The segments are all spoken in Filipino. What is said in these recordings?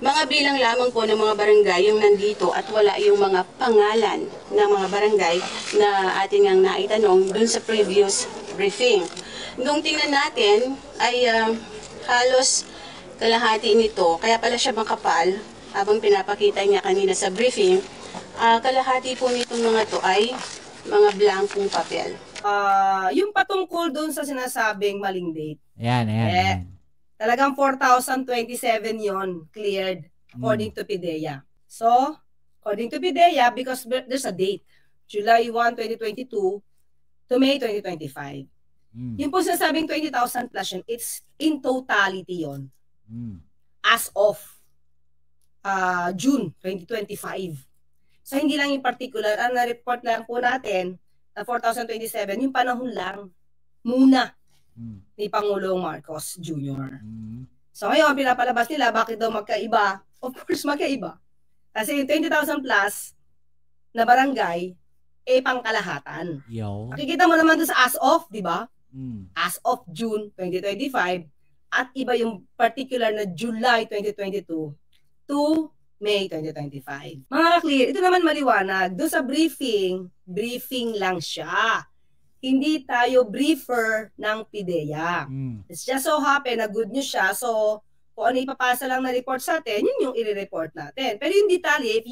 Mga bilang lamang po ng mga barangay yung nandito at wala yung mga pangalan ng mga barangay na ating ang naitanong dun sa previous briefing. Nung tingnan natin ay halos kalahati nito, kaya pala siya makapal habang pinapakita niya kanina sa briefing. Kalahati po nitong mga to ay mga blankong papel. Yung patungkol dun sa sinasabing maling date. Ayan. Talagang 4,027 yon cleared according to PIDEA. So, according to PIDEA, because there's a date, July 1, 2022 to May 2025. Yung po sinasabing 20,000 plus yun, it's in totality yon. As of June 2025. So, hindi lang yung particular, ang na-report lang po natin na 4,027, yung panahon lang muna ni Pangulong Marcos Jr. So ngayon, pinapalabas nila, bakit daw magkaiba? Of course, magkaiba. Kasi yung 20,000 plus na barangay, pangkalahatan. Nakikita mo naman doon sa as of, di ba? As of June 2025, at iba yung particular na July 2022 to May 2025. Mga ka-clear, ito naman maliwanag. Doon sa briefing lang siya. Hindi tayo briefer ng PIDEA. It's just so happen na good news siya. So, kung ano ipapasa lang na report sa atin, yun yung i-report natin. Pero yung detalye,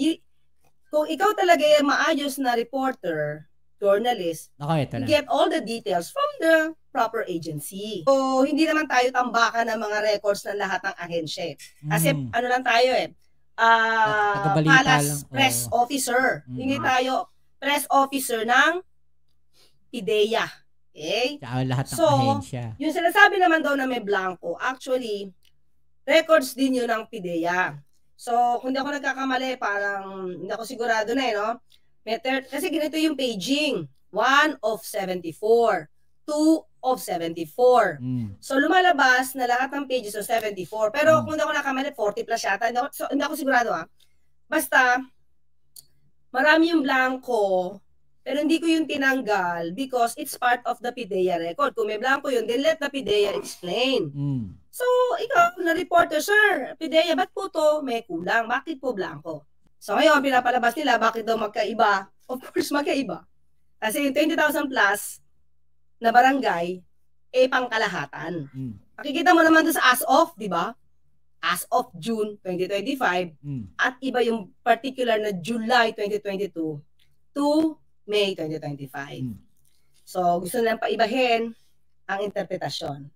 kung ikaw talaga yung maayos na reporter, journalist, you get all the details from the proper agency. So, hindi naman tayo tambakan ng mga records ng lahat ng ahensya. Kasi ano lang tayo Palace press officer. Hindi tayo press officer ng PIDEA. Okay? Lahat ng ahensya. Yung sinasabi naman daw na may blanco, actually, records din yun ng PIDEA. So, kung hindi ako nagkakamali, parang hindi ako sigurado na no? Kasi ganito yung paging. 1 of 74. 2 of 74. So, lumalabas na lahat ng pages of 74. Pero kung hindi ako nagkakamali, 40 plus yata. Hindi ako sigurado Basta, marami yung blanco, pero hindi ko yung tinanggal because it's part of the PIDEA record. Kung may blanco yun, then let the PIDEA explain. So, ikaw na reporter, sir, PIDEA, ba't po to may kulang? Bakit po blanco? So, ngayon, pinapalabas nila, bakit daw magkaiba? Of course, magkaiba. Kasi yung 20,000 plus na barangay, pangkalahatan. Makikita mo naman doon sa as of, di ba? As of June 2025, at iba yung particular na July 2022 to May 2025. So, gusto nilang paibahin ang interpretasyon.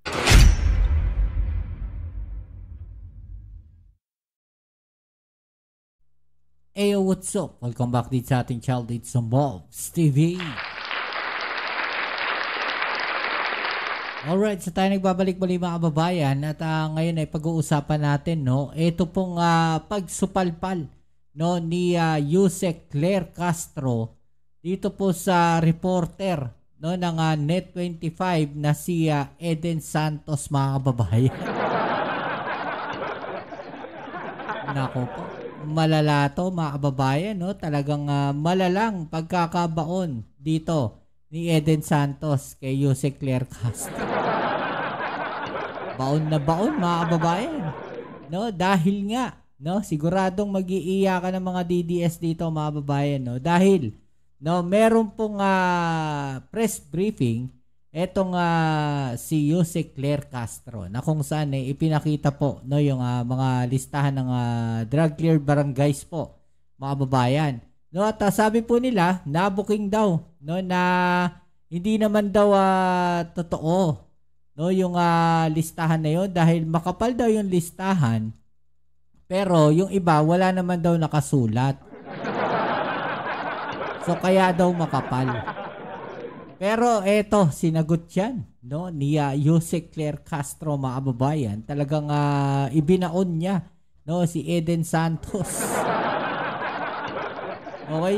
Hey, what's up? Welcome back dito sa ating Child It's Mobs TV. Alright, so tayo nagbabalik-balik mga kababayan at ngayon ay pag-uusapan natin ito pong pagsupalpal ni Yusek Claire Castro dito po sa reporter ng Net25 na si Eden Santos mga kababayan. Nako po, malala to mga kababayan, talagang malalang pagkakabaon dito ni Eden Santos kay Yusek Claire Castro. Baon na baon mga kababayan. Dahil nga, siguradong mag-iiyakan ng mga DDS dito mga kababayan, dahil meron pong press briefing etong si Yusek Claire Castro na kung saan ipinakita po yung mga listahan ng drug cleared barangays po mga kababayan. At sabi po nila, nabuking daw na hindi naman daw totoo yung listahan na yun dahil makapal daw yung listahan pero yung iba wala naman daw nakasulat. So kaya daw makapal. Pero eto, sinagot yan ni Yusek Claire Castro mga kababayan. Talagang ibinaon niya si Eden Santos. Okay?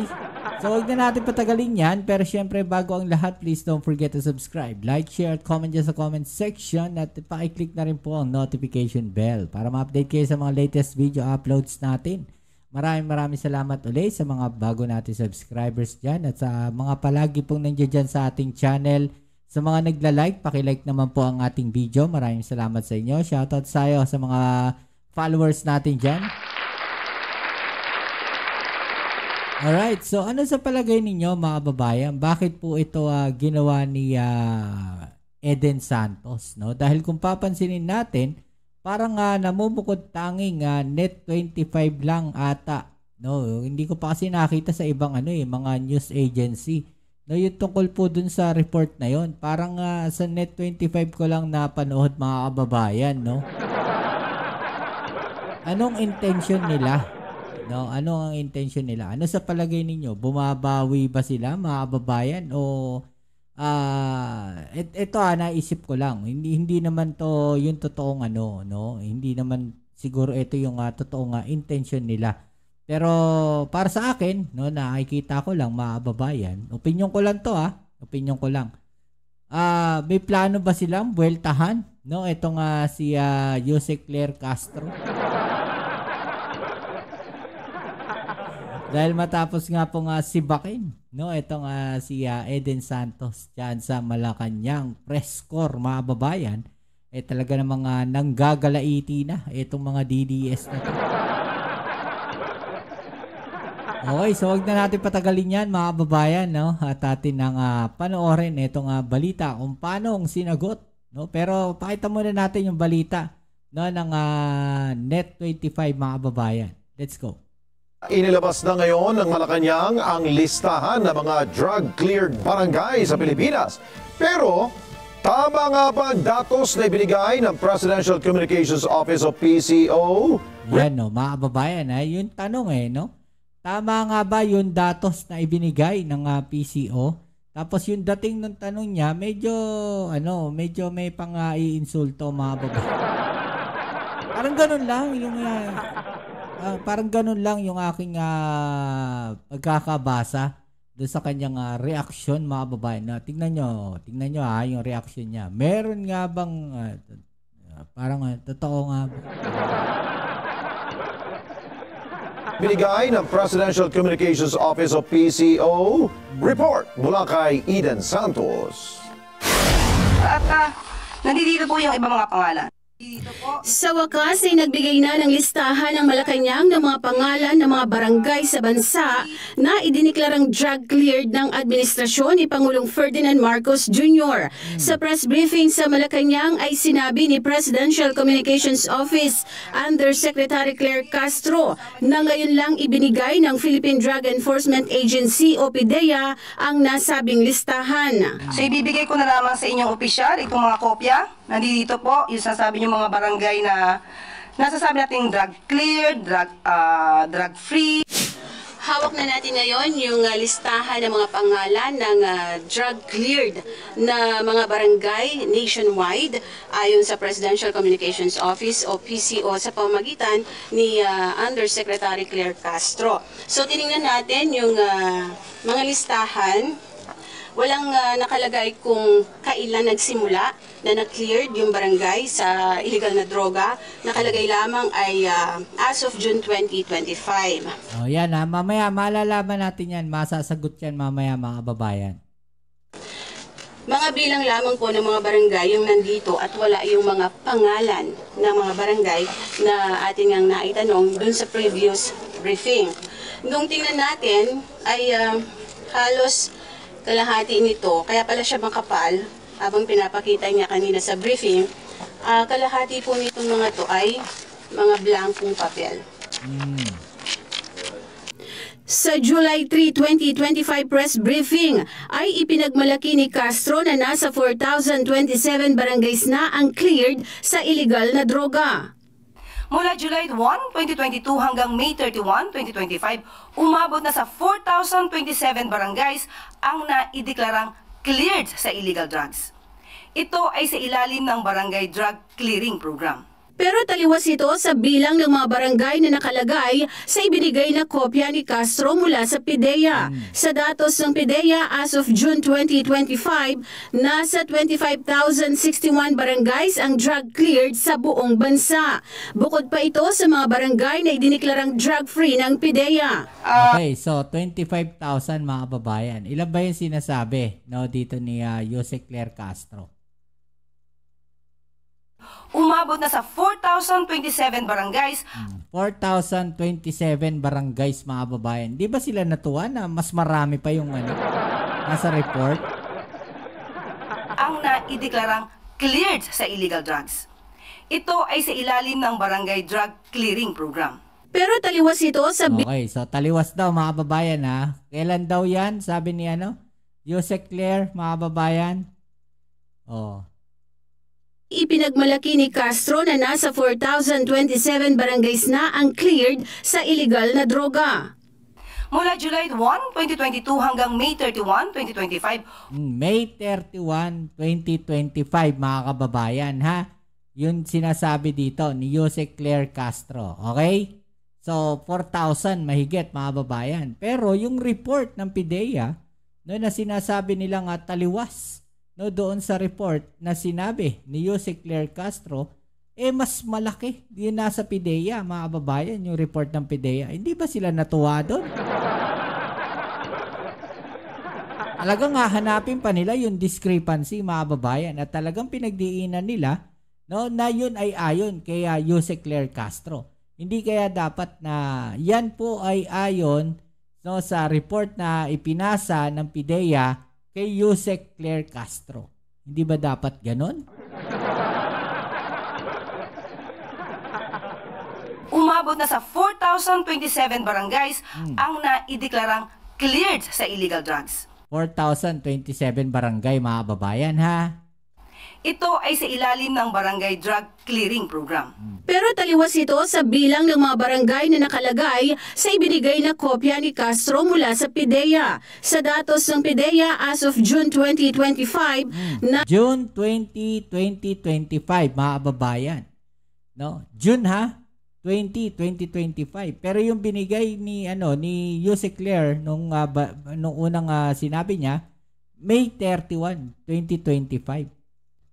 So, huwag na natin patagalin yan. Pero syempre, bago ang lahat, please don't forget to subscribe, like, share, at comment dyan sa comment section. At pa-click na rin po ang notification bell para ma-update kayo sa mga latest video uploads natin. Maraming salamat ulit sa mga bago natin subscribers dyan. At sa mga palagi pong nandiyan dyan sa ating channel. Sa mga nagla-like, paki-like naman po ang ating video. Maraming salamat sa inyo. Shoutout sa iyo sa mga followers natin dyan. Alright, so ano sa palagay ninyo mga babayan? Bakit po ito ginawa ni Eden Santos? No? Dahil kung papansinin natin, parang namumukod tanging net 25 lang ata. No, hindi ko pa kasi nakita sa ibang mga news agency. No, yung tungkol po dun sa report na yon. Parang sa net 25 ko lang napanood mga kababayan, no? Anong intention nila? No, ano ang intention nila? Ano sa palagay ninyo? Bumabawi ba sila mga kababayan o ito naisip ko lang. Hindi naman to yung totoong no? Hindi naman siguro ito yung totoong intention nila. Pero para sa akin, no, nakikita ko lang mga kababayan. Opinion ko lang to Opinion ko lang. May plano ba silang buweltahan, no? Itong si Jose Claire Castro. Dahil matapos nga po sibakin, no, itong si Eden Santos diyan sa Malacanang press corps mga babayan, talaga namang nanggagalaiti na itong mga DDS na to. Okay, so wag na natin patagalin yan mga babayan, no? At atin nang panoorin itong balita kung paano ang sinagot, no? Pero pakita muna natin yung balita, no, ng net 25 mga babayan. Let's go. Inilabas na ngayon ng Malacanang ang listahan ng mga drug-cleared barangay sa Pilipinas. Pero, tama nga ba ang datos na ibinigay ng Presidential Communications Office o PCO? Yan, no, mga babayan, yung tanong no? Tama nga ba yung datos na ibinigay ng PCO? Tapos yung dating ng tanong niya, medyo may pang-iinsulto mga babayan. Parang ganun lang yung parang ganun lang yung aking pagkakabasa doon sa kanyang reaksyon mga babae. Na tingnan nyo yung reaksyon niya. Meron nga bang parang totoo nga Binigay ng Presidential Communications Office o PCO. Report mula kay Eden Santos. At nandito po yung ibang mga pangalan. Sa wakas ay nagbigay na ng listahan ng Malacanang ng mga pangalan ng mga barangay sa bansa na idiniklarang drug-cleared ng administrasyon ni Pangulong Ferdinand Marcos Jr. Sa press briefing sa Malacanang ay sinabi ni Presidential Communications Office Undersecretary Claire Castro na ngayon lang ibinigay ng Philippine Drug Enforcement Agency o PDEA ang nasabing listahan. So ibibigay ko na lamang sa inyong opisyal itong mga kopya. Nandito po yung sasabi yung mga barangay na nasasabi natin drug cleared, drug free. Hawak na natin ngayon yung listahan ng mga pangalan ng drug cleared na mga barangay nationwide ayon sa Presidential Communications Office o PCO sa pamamagitan ni Undersecretary Claire Castro. So tiningnan natin yung mga listahan. Walang nakalagay kung kailan nagsimula na na-cleared yung barangay sa illegal na droga. Nakalagay lamang ay as of June 2025. Oh, yan mamaya malalaman natin yan. Masasagot yan mamaya mga babayan. Mga bilang lamang po ng mga barangay yung nandito at wala yung mga pangalan ng mga barangay na ating ang naitanong dun sa previous briefing. Nung tingnan natin ay halos kalahati nito, kaya pala siya makapal, habang pinapakita niya kanina sa briefing, kalahati po nitong mga to ay mga blankong papel. Sa July 3, 2025 press briefing ay ipinagmalaki ni Castro na nasa 4,027 barangays na ang cleared sa illegal na droga. Mula July 1, 2022 hanggang May 31, 2025, umabot na sa 4,027 barangays ang naideklarang cleared sa illegal drugs. Ito ay sa ilalim ng Barangay Drug Clearing Program. Pero taliwas ito sa bilang ng mga barangay na nakalagay sa ibinigay na kopya ni Castro mula sa PDEA. Sa datos ng PDEA as of June 2025, nasa 25,061 barangays ang drug cleared sa buong bansa. Bukod pa ito sa mga barangay na idiniklarang drug-free ng PDEA. Okay, so 25,000 mga babayan. Ilan ba yung sinasabi dito ni Jose Claire Castro? umabot na sa 4,027 barangays. 4,027 barangays, mga babayan. Di ba sila natuwa na mas marami pa yung nasa report? Ang naideklarang cleared sa illegal drugs. Ito ay sa ilalim ng Barangay Drug Clearing Program. Pero taliwas ito sa Okay, so taliwas daw, mga babayan, ha. Kailan daw yan? Sabi ni Yusek Claire, mga babayan. ipinagmalaki ni Castro na nasa 4,027 barangays na ang cleared sa illegal na droga. Mula July 1, 2022 hanggang May 31, 2025, May 31, 2025, mga kababayan, ha. Yun sinasabi dito ni Yusek Claire Castro. Okay? So, 4,000 mahigit, mga babayan. Pero yung report ng PIDEA, na sinasabi nilang taliwas, doon sa report na sinabi ni Yusek Claire Castro, mas malaki. Yun nasa PIDEA, mga babayan, yung report ng PIDEA. Hindi ba sila natuwa doon? Talagang hahanapin pa nila yung discrepancy, mga babayan, at talagang pinagdiinan nila na yun ay ayon kay Yusek Claire Castro. Hindi kaya dapat na yan po ay ayon sa report na ipinasa ng PIDEA kay Yusek Claire Castro. Hindi ba dapat ganon? umabot na sa 4,027 barangays ang naideklarang cleared sa illegal drugs. 4,027 barangay, mga babayan, ha? Ito ay sa ilalim ng Barangay Drug Clearing Program. Pero taliwas ito sa bilang ng mga barangay na nakalagay sa ibinigay na kopya ni Castro mula sa PIDEA. Sa datos ng PIDEA as of June 2025 na June 20, 2025, mga babayan. June, ha? 2025. Pero yung binigay ni Yusek Claire nung unang sinabi niya, May 31, 2025.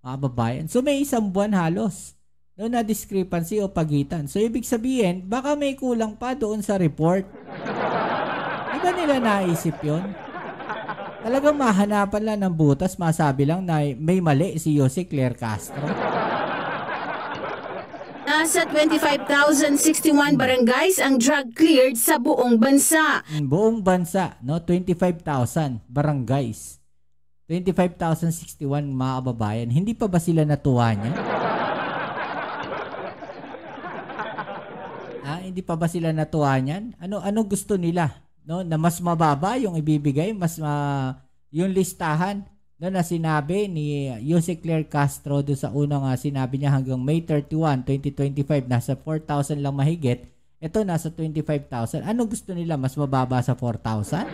Mga babayan. So may isang buwan halos na discrepancy o pagitan. So ibig sabihin, baka may kulang pa doon sa report. Di ba nila naisip yun? Talagang mahanapan lang ng butas, masabi lang na may mali si Yusek Claire Castro. nasa 25,061 barangays ang drug cleared sa buong bansa. Buong bansa, 25,000 barangays. 25,061, mga kababayan. Hindi pa ba sila natuwa niya? Hindi pa ba sila natuwa niyan? Ano gusto nila? Na mas mababa yung ibibigay, yung listahan na sinabi ni Yusek Claire Castro doon sa unang sinabi niya hanggang May 31, 2025, nasa 4,000 lang mahigit. Ito nasa 25,000. Ano gusto nila? Mas mababa sa 4,000?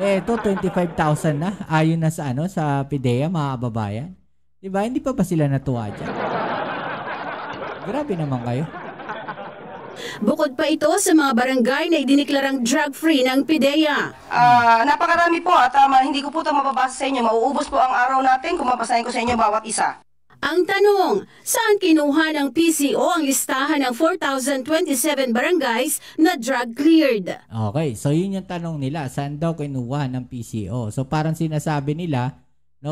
Ito 25,000 na. Ayon na sa sa PIDEA, mga kababayan. Diba? Hindi pa ba sila natuwa dyan? Grabe naman kayo. Bukod pa ito sa mga barangay na idineklarang drug-free ng PIDEA. Napakarami po at hindi ko po ito mababasa sa inyo. Mauubos po ang araw natin kung mapasahin ko sa inyo bawat isa. Ang tanong, saan kinuha ng PCO ang listahan ng 4,027 barangays na drug cleared? Okay, so yun yung tanong nila. Saan daw kinuha ng PCO? So parang sinasabi nila,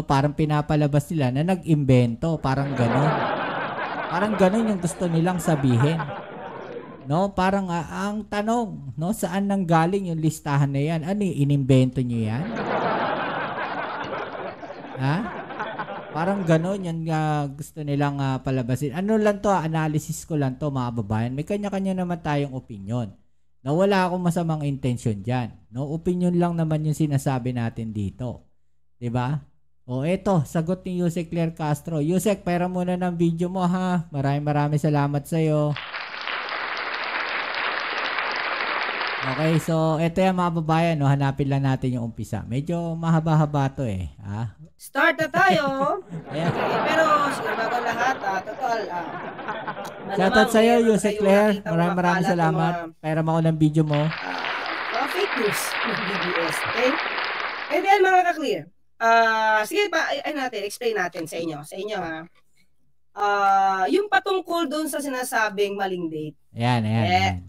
parang pinapalabas nila na nag-imbento. Parang gano'n. Parang gano'n yung gusto nilang sabihin. Parang ang tanong, saan nanggaling yung listahan na yan? Ano yung inimbento nyo yan? Ha? Parang gano'n yan gusto nilang palabasin. Ano lang to, analysis ko lang to, mga babayan. May kanya-kanya naman tayong opinion. Wala akong masamang intention dyan. Opinion lang naman yung sinasabi natin dito. Diba? Eto, sagot ni Yusek Claire Castro. Yusek, pera muna ng video mo, ha? Maraming salamat sa'yo. Okay, so eto yan, mga babayan, hanapin lang natin yung umpisa. Medyo mahaba-haba to Start na tayo. Ayan. Okay, pero siguro bago lahat, total. Shoutout sa'yo, Yusek Claire. Maraming salamat. Pera mo ako ng video mo. Mga fake news ng DDS. Okay? And then, mga ka-clear. Sige pa, explain natin sa inyo. Sa inyo, ha. Yung patungkol doon sa sinasabing maling date. Ayan.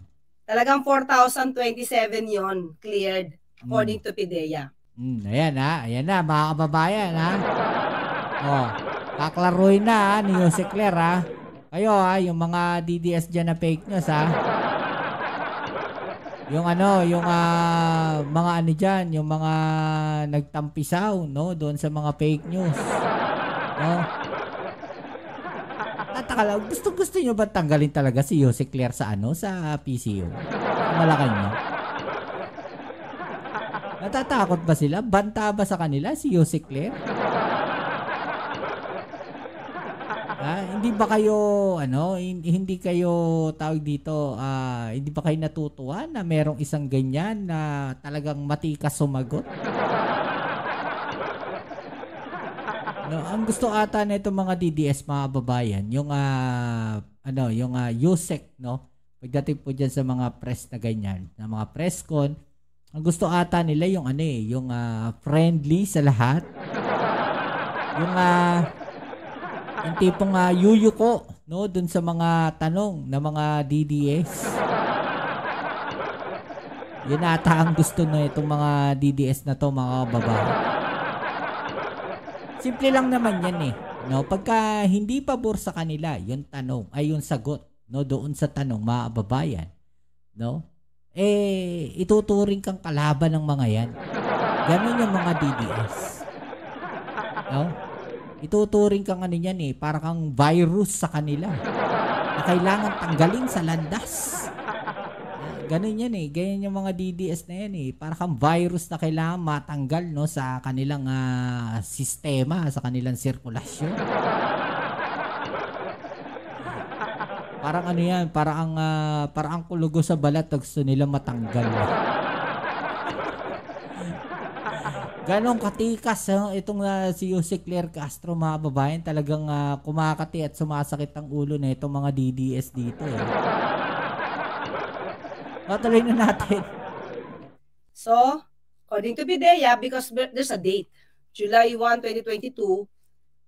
Talagang 4,027 yon cleared according to PIDEA. Ayan na, mga kababayan, ha. Kaklaruhin na ni Jose Claire ha. Kayo yung mga DDS dyan na fake news ha. Yung mga ano dyan, yung mga nagtampisaw, no, doon sa mga fake news. No? Tataka lang, gusto nyo ba tanggalin talaga si Jose Claire sa PCO? Sa Malacanang? Natatakot ba sila? Banta ba sa kanila si Jose Claire? Hindi ba kayo hindi kayo tawag dito, hindi ba kayo natutuwa na merong isang ganyan na talagang matikas sumagot? No, ang gusto ata na itong mga DDS mga babayan, yung USEC, no? Pagdating po diyan sa mga press na ganyan, na mga press con, ang gusto ata nila yung friendly sa lahat. Yung tipong yuyuko, no, dun sa mga tanong ng mga DDS. Yan ata ang gusto na itong mga DDS na to, mga babae. Simple lang naman yan no, pagka hindi pabor sa kanila yung tanong ay yung sagot, no, doon sa tanong, mga babayan, no, ituturing kang kalaban ng mga yan. Ganun yung mga DDS, no. Ituturing kang yan para kang virus sa kanila na kailangan tanggalin sa landas. Ganun yan ganyan yung mga DDS na yan para kang virus na kailangan matanggal, no, sa kanilang sistema, sa kanilang sirkulasyon. Parang yan, parang ang kulugo sa balat, gusto nila matanggal. Ganon katikas itong si Jose Claire Castro, mga babayan, talagang kumakati at sumasakit ang ulo na itong mga DDS dito. Patuloy na natin. So, according to PIDEA, because there's a date, July 1, 2022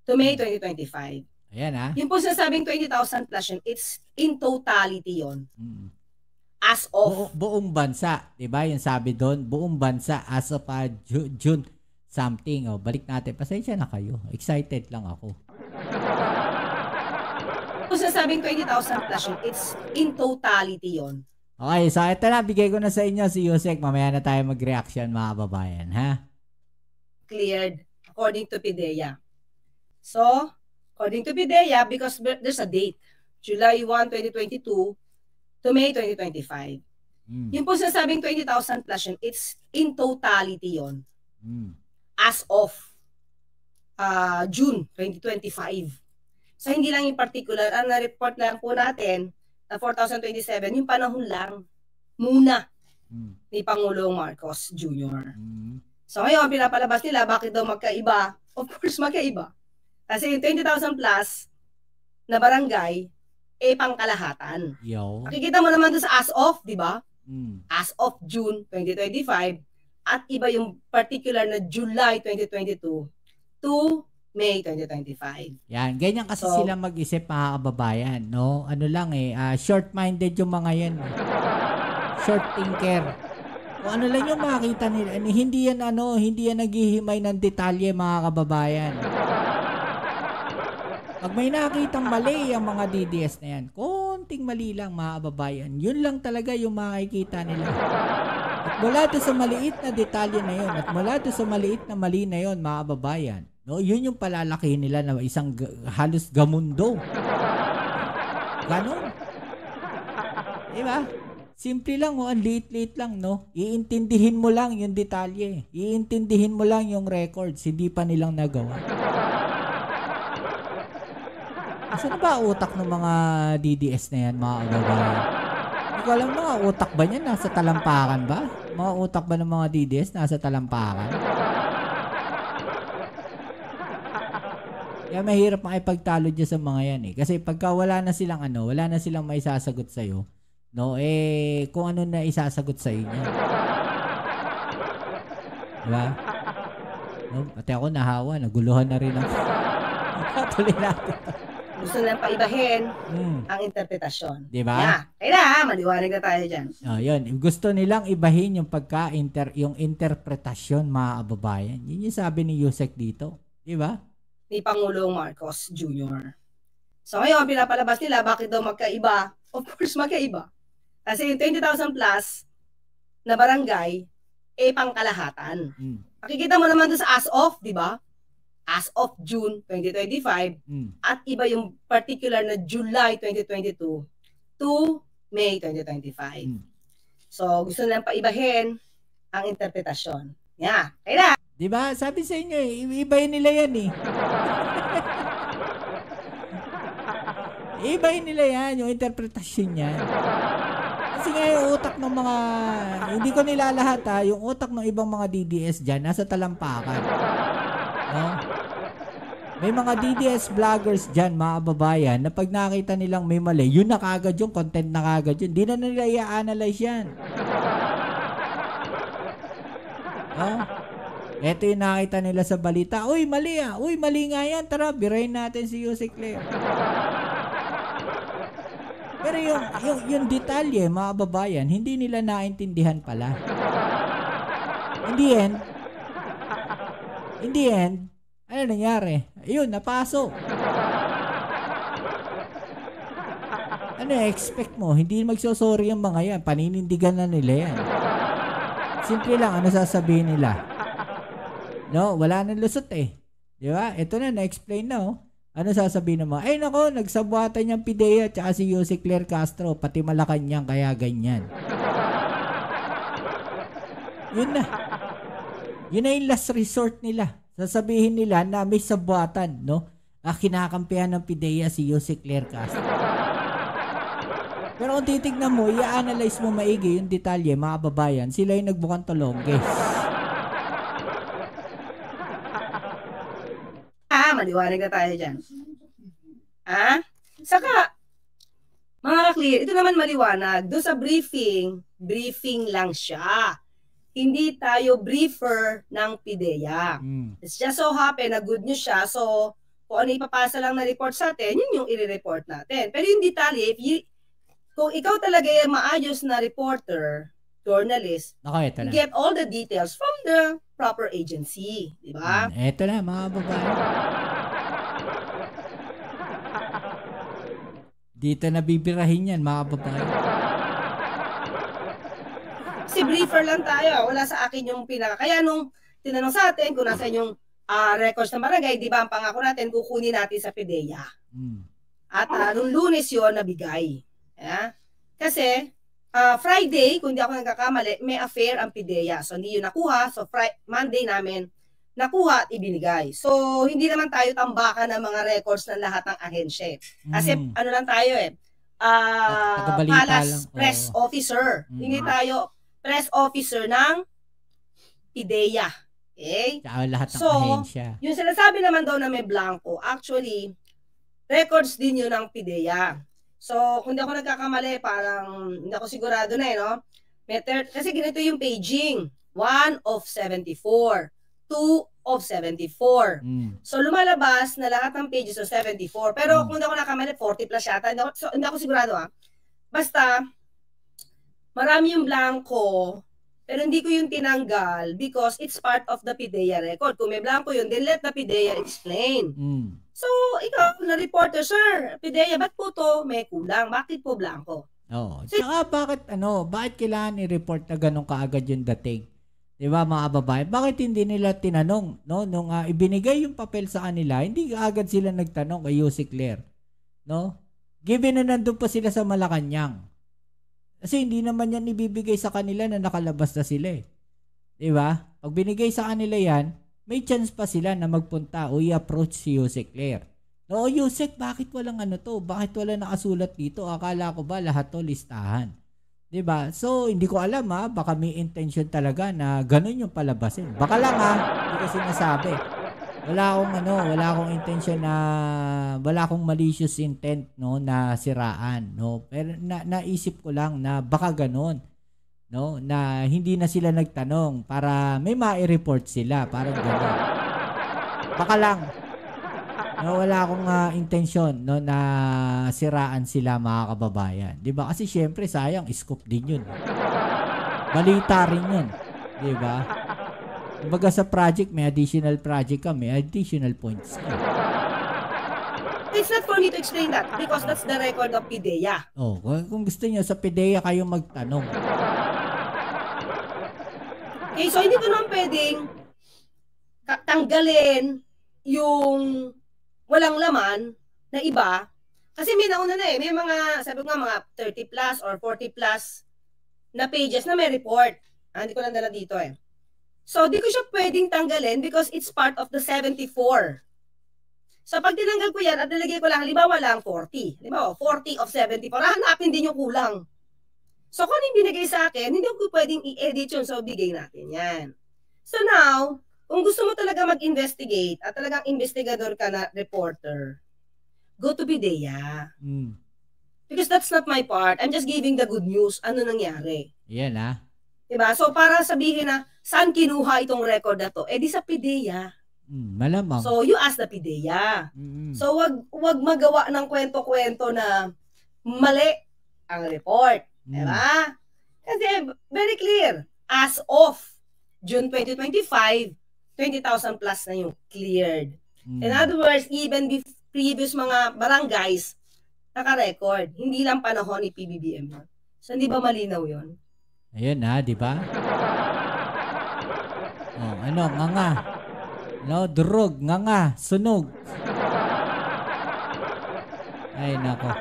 to May 2025. Ayan Yung po sinasabing 20,000 plus yun, it's in totality yun. As of buong bansa, 'di ba? Yung sabi doon, buong bansa as of June something. Balik natin. Pasensya na kayo. Excited lang ako. Kung sinasabing 20,000 plus yun, it's in totality yun. Okay, so ito na, bigay ko na sa inyo si Yusek. Mamaya na tayo mag-reaction, mga babayan, ha? Cleared according to PIDEA. So, according to PIDEA, because there's a date, July 1, 2022 to May 2025. Yung po sinasabing 20,000 plus yun, it's in totality yun. As of June 2025. So, hindi lang yung particular. Ang na-report lang po natin na 4,027, yung panahon lang muna ni Pangulong Marcos Jr. So, ngayon, pinapalabas nila, bakit daw magkaiba? Of course, magkaiba. Kasi yung 20,000 plus na barangay, pangkalahatan. Makikita mo naman doon sa as of, di ba? As of June 2025 at iba yung particular na July 2022 to May 2025. Yan, ganyan kasi sila mag-isip, mga kababayan, no? Ano lang short-minded yung mga yan. Short thinker. Kung ano lang yung makita nila, hindi yan naghihimay ng detalye, mga kababayan. Pag may nakitang mali ang mga DDS na yan, konting mali lang, mga kababayan, yun lang talaga yung makikita nila. At mula doon sa maliit na detalye na yun, at mula doon sa maliit na mali na yun, mga kababayan, no, yun yung palalaki nila na isang halos gamundo. Ganon. Diba? Simple lang, ang liit-liit lang, no? Iintindihin mo lang yung detalye. Iintindihin mo lang yung records, hindi pa nilang nagawa. Saan ba utak ng mga DDS na yan, mga kababayan? Hindi ko alam, mga utak ba niyan? Nasa talampakan ba? Mga utak ba ng mga DDS nasa talampakan? Kaya mahirap makipagtalo dyan sa mga yan Kasi pagka wala na silang may sasagot sa'yo, no, kung ano na isasagot sa inyo. Diba? No, pati ako nahawa, naguluhan na rin ako. Tuloy natin. Gusto nilang paibahin ang interpretasyon. Diba? Kaya maliwanag na tayo dyan. Yun. Gusto nilang ibahin yung yung interpretasyon, mga kababayan. Yun yung sabi ni Yusek dito. Diba? ni Pangulong Marcos Jr. So ngayon, pinapalabas nila bakit daw magkaiba. Of course, magkaiba. Kasi yung 20,000 plus na barangay, pangkalahatan. Makikita mo naman doon sa as of, di ba? As of June 2025, at iba yung particular na July 2022 to May 2025. So, gusto nilang paibahin ang interpretasyon. Yeah, kaya na. Diba? Sabi sa inyo iibahin nila yan eh. Iibahin nila yan, yung interpretasyon niya. Kasi nga yung utak ng mga, hindi ko nilalahat ha, yung utak ng ibang mga DDS dyan, nasa talampakan. No? May mga DDS vloggers dyan, mga kababayan, na pag nakita nilang may mali, yun na kagad yung content na kagad yun. Di na nila i-analyze yan. No? Ito yung nakita nila sa balita. Uy, mali ah. Uy, mali nga yan. Tara, birahin natin si Yusek Claire. Pero yung detalye, mga kababayan, hindi nila naintindihan pala. In the end, ano nangyari? Ayun, napasok. Ano expect mo? Hindi magsosorry yung mga yan. Paninindigan na nila yan. Simple lang, ano sasabihin nila? No, wala nang lusot eh. Di ba? Ito na, na-explain na oh. Ano sasabihin ng mga? Ay nako, nagsabuatan niyang Pidea tsaka si Yusek Claire Castro, pati Malacanang, kaya ganyan. Yun na. Yun na yung last resort nila. Sasabihin nila na may sabuatan, no? Kinakampihan ng Pidea si Yusek Claire Castro. Pero kung titignan mo, i-analyze mo maigi yung detalye, mga babayan, sila yung nagbukang tolongges. Maliwanag na tayo dyan. Saka, mga clear, ito naman maliwanag. Doon sa briefing lang siya. Hindi tayo briefer ng PIDEA. It's just so happen na good news siya. So, kung ano ipapasa lang na report sa atin, yun yung i-report natin. Pero yung detalye, kung ikaw talaga yung maayos na reporter, journalist, get all the details from the proper agency. Diba? Eto na, mga babae. Dito na bibirahin yan, mga babae. Si briefer lang tayo. Wala sa akin yung pinaka. Kaya nung tinanong sa atin kung nasa yung records ng barangay, di ba ang pangako natin, kukunin natin sa PIDEA. At nung Lunes yun, nabigay. Kasi, Friday, kung di ako nagkakamali, may affair ang PIDEA. So, hindi yun nakuha. So, Monday namin, nakuha at ibinigay. So, hindi naman tayo tambakan ng mga records ng lahat ng ahensya. Kasi, ano lang tayo Palace Press Officer. Hindi tayo Press Officer ng PIDEA. Okay? Lahat ng ahensya. Yung sinasabi naman daw na may blanco, actually, records din yun ng PIDEA. So, kung di ako nagkakamali, parang hindi ako sigurado na no? Kasi ganito yung paging. 1 of 74. 2 of 74. So, lumalabas na lahat ng pages of 74. Pero kung hindi ako nakamali, 40 plus yata. Hindi ako sigurado Basta, marami yung blanco, pero hindi ko yung tinanggal because it's part of the PIDEA record. Kung may blanco yun, then let the PIDEA explain. So, ikaw na reporter, sir, PIDEA, ba't po to may kulang? Bakit po blanco? Tsaka bakit kailangan i-report na ganun kaagad yung dating? Diba mga babae? Bakit hindi nila tinanong, no? Nung ibinigay yung papel sa kanila, hindi agad sila nagtanong kay Yusek Claire, no? Given na nandun pa sila sa Malacanang. Kasi hindi naman yan ibibigay sa kanila na nakalabas na sila eh. Diba? Pag binigay sa kanila yan, may chance pa sila na magpunta o i-approach si Yusek Claire. No, Yusek, bakit walang to? Bakit wala nakasulat dito? Akala ko ba lahat to listahan? Diba? So, hindi ko alam baka may intention talaga na ganun yung palabasin. Baka lang hindi ko sinasabi. Wala akong intention na, wala akong malicious intent, no, na siraan, no. Pero naisip ko lang na baka ganun, no, na hindi na sila nagtanong para may mai-report sila, parang ganun. Baka lang. No, wala akong intensyon, no, na siraan sila, mga kababayan. 'Di ba? Kasi syempre sayang, scoop din 'yun. Balita rin 'yun, 'di ba? Kumbaga sa project, may additional project ka, may additional points ka. It's not for me to explain that because that's the record of PIDEA. Oh, kung gusto niyo sa PIDEA kayo magtanong. Okay, so hindi ko naman pwedeng tanggalin yung walang laman na iba. Kasi may nauna na may mga, sabi ko nga, mga 30 plus or 40 plus na pages na may report. Hindi ko lang dala dito So, di ko siya pwedeng tanggalin because it's part of the 74. So, pag tinanggal ko yan at nilagay ko lang, halimbawa lang 40. Halimbawa, 40 of 74. Hanapin din yung kulang. So, kung yung binigay sa akin, hindi ko pwedeng i-edit yun. So, bigay natin yan. So, now, kung gusto mo talaga mag-investigate at talagang investigador ka na reporter, go to PIDEA. Because that's not my part. I'm just giving the good news. Ano nangyari? Yan Diba? So, para sabihin na, saan kinuha itong record na to? Di sa PIDEA. Malamang. So, you ask the PIDEA. So, wag magawa ng kwento-kwento na mali ang report. Diba? Kasi, very clear. As of June 2025, 20,000 plus na yung cleared. In other words, even previous mga barangays, naka-record. Hindi lang panahon ni PBBM. So, hindi ba malinaw yun? Ayun di ba? Oh, nga. No, durog, nga, sunog. Ay, nako.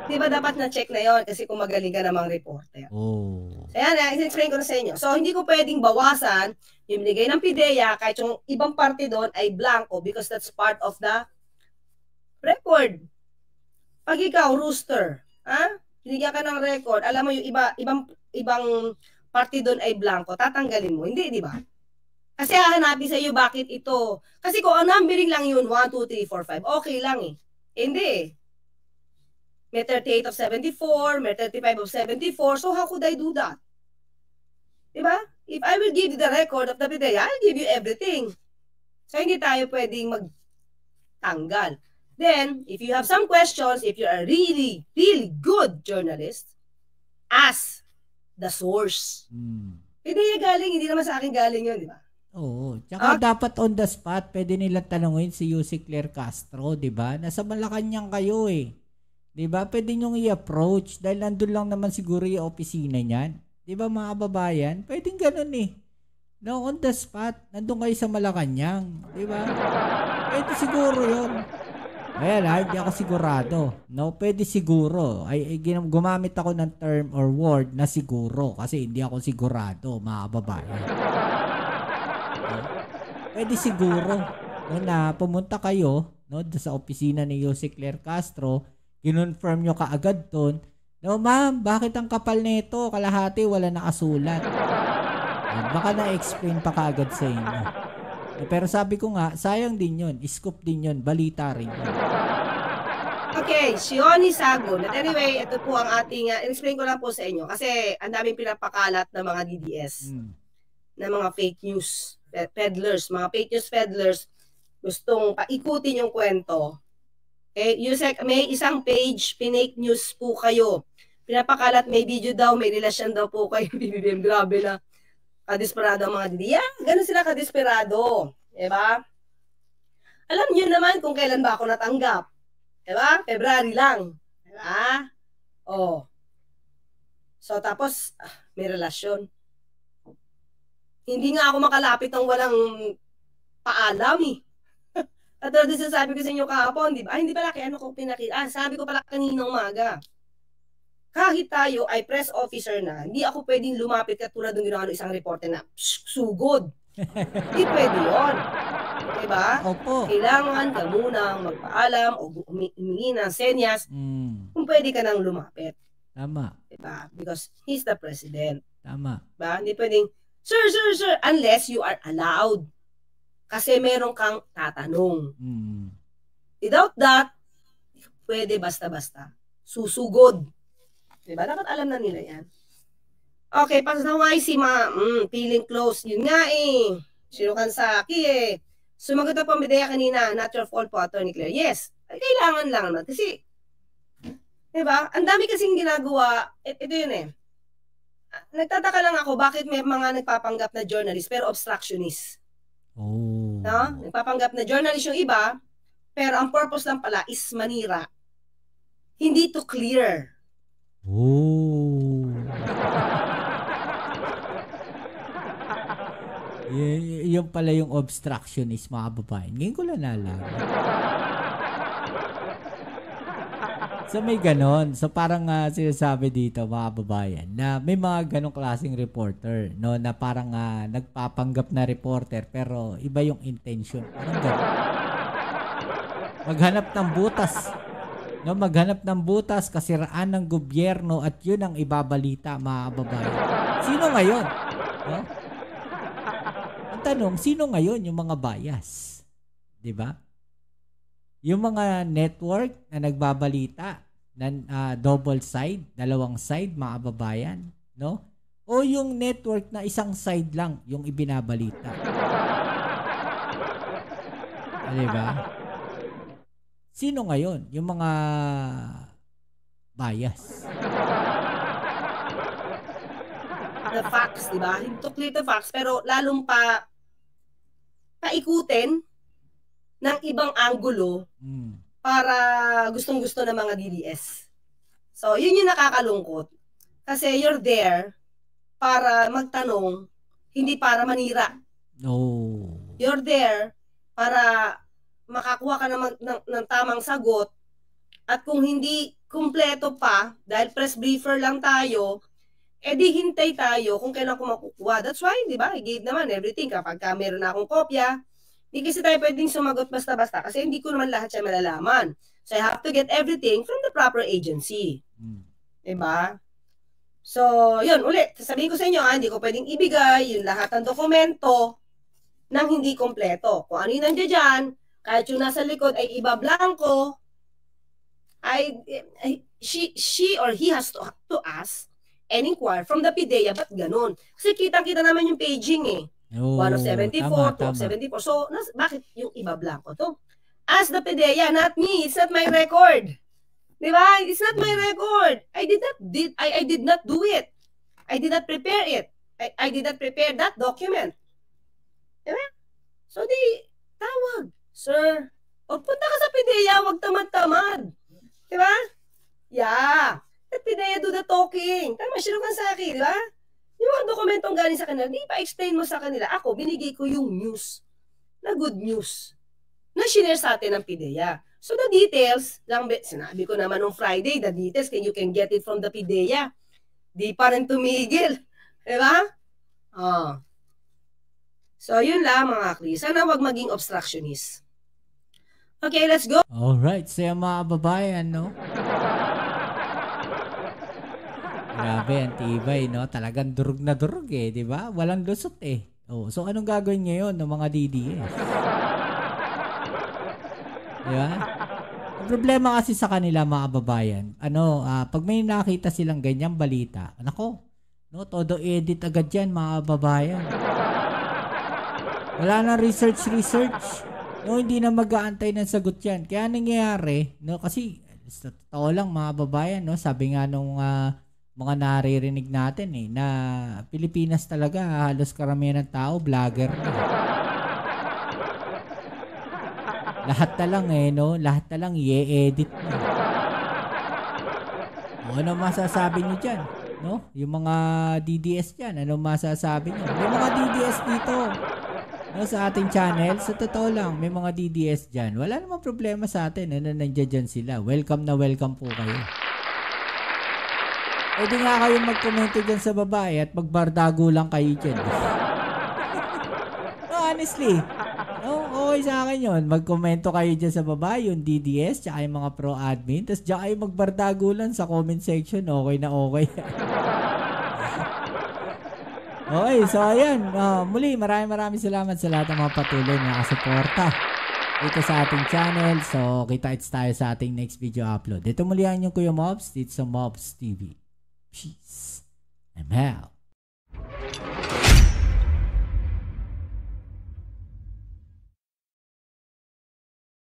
Di ba dapat na-check na yon kasi kung magaling ka namang reporter. Oh. So, yan, i-explain ko na sa inyo. So, hindi ko pwedeng bawasan yung binigay ng PIDEA kahit yung ibang parte doon ay blanco because that's part of the record. Pag ikaw, rooster, binigyan ka ng record, alam mo yung ibang parte doon ay blanco, tatanggalin mo. Hindi, di ba? Kasi hahanapin sa iyo bakit ito. Kasi kung ang numbering lang yun, 1, 2, 3, 4, 5, okay lang Hindi May 38 of 74, may 35 of 74, so how could I do that? Diba? If I will give you the record of the PIDEA, I'll give you everything. So, hindi tayo pwedeng magtanggal. Then, if you have some questions, if you're a really, really good journalist, ask the source. PIDEA galing, hindi naman sa akin galing yun, di ba? Oo. Tsaka dapat on the spot, pwede nilang tanungin si Yussi Claire Castro, di ba? Nasa Malacanang kayo Di ba? Pwede nyong i-approach dahil nandun lang naman siguro yung opisina niyan. Di ba mga kababayan? Pwedeng ganun No, on the spot. Nandun kayo sa Malacanang. Di ba? Pwede siguro yun. Well, hindi ako sigurado. No, pwede siguro. Gumamit ako ng term or word na siguro kasi hindi ako sigurado, mga kababayan. Pwede siguro na pumunta kayo sa opisina ni Yussi Claire Castro, kinonfirm nyo kaagad doon, no, ma'am, bakit ang kapal nito? Kalahati, wala nakasulat. Baka na-explain pa kaagad sa inyo. Pero sabi ko nga, sayang din yun. Scoop din yun. Balita rin yun. Okay, Shioni Sagun. But anyway, ito po ang ating, explain ko lang po sa inyo. Kasi ang daming pinapakalat ng mga DDS. Na mga fake news peddlers. Mga fake news peddlers gustong paikutin yung kwento. Yusek, may isang page, pinake news po kayo. Pinapakalat, may video daw, may relasyon daw po kayo. BBM, grabe na. Kadesperado ang mga DDS. Ganun sila kadesperado. Diba? Alam niyo naman kung kailan ba ako natanggap. Diba? February lang. Diba? So, tapos, may relasyon. Hindi nga ako makalapit ng walang paalam At doon sabi ko sa inyo kahapon, di ba? Hindi pala kaya ano ko pinakita. Sabi ko pala kaninang umaga. Kahit tayo ay press officer na, hindi ako pwedeng lumapit katulad ng ginawa ng isang reporter na sugod. Hindi pwede yun. Diba? Opo. Kailangan ka munang magpaalam o humingi ng senyas kung pwede ka nang lumapit. Tama. Diba? Because he's the president. Tama. Diba? Hindi pwedeng, sir, unless you are allowed. Kasi meron kang tatanong. Without that, pwede basta-basta. Susugod. Diba? Dapat alam na nila yan. Okay, pas na si feeling close. Yun nga Sinukan sa aki Sumagot na po ang PIDEA kanina, not your fault po, Attorney Claire. Yes, kailangan lang naman. Kasi, diba? Ang dami kasing ginagawa. Ito yun Nagtataka lang ako bakit may mga nagpapanggap na journalist pero obstructionist. Oh. No? Nagpapanggap na journalist yung iba, Pero ang purpose lang pala is manira. Hindi to clear. Oh. Yung pala yung obstructionist, mga babae. Ngayon ko lang nalaman. So may ganon. So parang sinasabi dito, mga babayan, na may mga ganong klaseng reporter, no, na parang nagpapanggap na reporter pero iba yung intention. Parang ganon. Maghanap ng butas. No, maghanap ng butas, kasiraan ng gobyerno at yun ang ibabalita, mga babayan. Sino ngayon? No? Ang tanong, sino ngayon yung mga bias? 'Di ba? Yung mga network na nagbabalita na double side, dalawang side, mga babayan, no? O yung network na isang side lang yung ibinabalita. Di ba? Sino ngayon yung mga bias? The facts, di ba? To clear the facts, pero lalong paikutin ng ibang anggulo para gustong-gusto ng mga DDS. So, yun yung nakakalungkot. Kasi you're there para magtanong, hindi para manira. No. You're there para makakuha ka ng tamang sagot, at kung hindi kumpleto pa, dahil press briefer lang tayo, edi hintay tayo kung kailan ko makukuha. That's why, di ba, I gave naman everything. Kapag meron na akong kopya, hindi kasi tayo pwedeng sumagot basta-basta kasi hindi ko naman lahat siya malalaman. So, I have to get everything from the proper agency. Diba? So, yun, ulit, sasabihin ko sa inyo, hindi ko pwedeng ibigay yung lahat ng dokumento nang hindi kompleto. Kung ano yung nandiyan dyan, kahit yung nasa likod ay iba blanco, she or he has to ask and inquire from the PIDEA, ba't ganun? Kasi kitang-kita naman yung paging eh. 174, 274. So, bakit yung iba blanco to? Ask the PIDEA, not me. It's not my record. Diba? It's not my record. I did not do it. I did not prepare it. I did not prepare that document. Diba? So, tawag. Sir, punta ka sa PIDEA, wag tamad-tamad. Diba? Yeah. Let PIDEA do the talking. Tama, sinukan sa akin, diba? Yung mga dokumentong galing sa kanila, di pa explain mo sa kanila. Ako, binigay ko yung news. Na good news. Na shinare sa atin ng PIDEA. So the details, sinabi ko naman nung Friday, the details, you can get it from the PIDEA. Di pa rin tumigil. Diba? Oh. So, yun lang mga Kri. Sana wag maging obstructionist. Okay, let's go. Alright, so yung mga babayan, no? Grabe, ang tibay, no? Talagang durug na durug eh, di ba? Walang lusot eh. Oh, so, anong gagawin ngayon ng mga DDS? Di ba? Ang problema kasi sa kanila, mga babayan, pag may nakita silang ganyang balita, nako, no, todo edit agad yan, mga babayan. Wala nang research. No, hindi na mag-aantay ng sagot yan. Kaya nangyayari, no, kasi sa totoo lang, mga babayan, no, sabi nga nung mga naririnig natin na Pilipinas talaga, halos karamihan ng tao, vlogger na. Lahat na lang no, lahat na lang i-edit na. Ano masasabi niyo dyan? No? Yung mga DDS dyan, ano masasabi niyo? May mga DDS dito. No, sa ating channel, sa totoo lang, may mga DDS dyan. Wala namang problema sa atin. Nandiyan dyan sila. Welcome na welcome po kayo. Pwede nga kayong mag-comment dyan sa babae at magbardago lang kayo dyan. No, honestly. No, okay sa akin yun. Mag-commento kayo dyan sa babae, yung DDS, tsaka yung mga pro-admin. Tapos dyan kayo magbardago lang sa comment section. Okay na okay. Okay, so ayan, muli maraming salamat sa lahat ng mga patuloy na nakasuporta dito sa ating channel. So, kita-kits tayo sa ating next video upload. Dito muli ang inyong Kuya Mobs dito sa Mobs TV. Peace. I'm out.